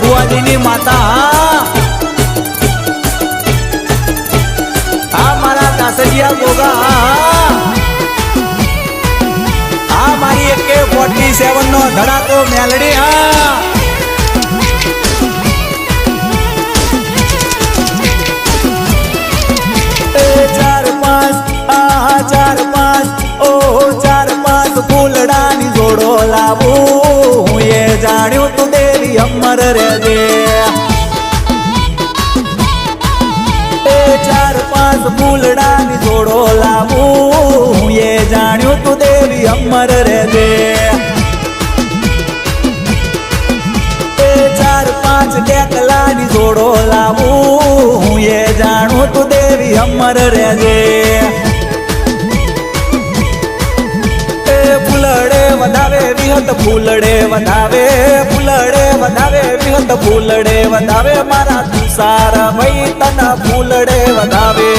ભુવાજીની માતા આ મારા કાસડિયા ગોગા આ મારી AK-47 નો ધડાકો મેલડી હા ફૂલડાની જોડો લાવું હું એ જાણ્યું તું દેવી અમર રેજે એ 4-5 ફૂલડાની જોડો લાવું હું એ જાણ્યું તું દેવી અમર રેજે એ 4-5 ટેકલાની જોડો લાવું હું એ જાણું તું દેવી અમર રેજે વધાવે વિહત ફૂલડે વધાવે વિહત ફૂલડે વધાવે મારા તુષાર ભાઈ તના ફૂલડે વધાવે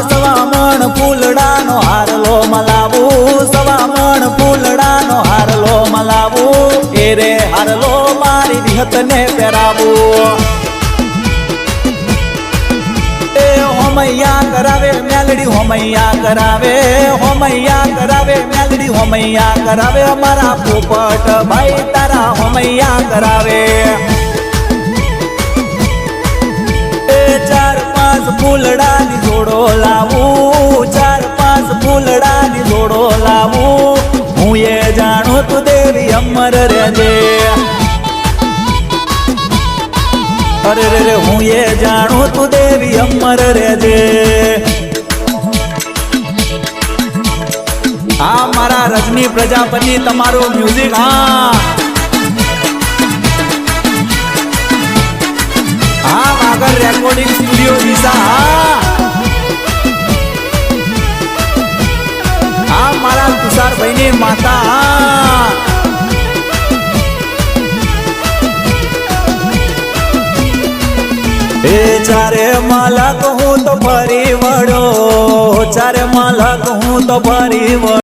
સવામણ ફૂલડાનો હારલો મલાવું સવામણ ફૂલડાનો હારલો મલાવું એ રે હારલો મારી વિહત ને પહેરાવું હોમૈયા કરાવે મેલડી હોમૈયા કરાવે મેલડી હોમૈયા કરાવે અમારા પોપટ ભાઈ તારા હોમૈયા કરાવે એ 4-5 ફૂલડાની જોડો લાવું 4-5 ફૂલડાની જોડો લાવું હું એ જાણું તું દેવી અમર રેજે અરે રે હું એ જાણું તું દેવી અમર રેજે હા મારા રજની પ્રજાપતિ તમારું મ્યુઝિક હા આગળ રેકોર્ડિંગ સ્ટુડિયો દિશા હા મારા તુષારભાઈ ની માતા એ ચારે માલક હું તો ફરી વળ્યો ચારે માલક હું તો ફરી વળ્યો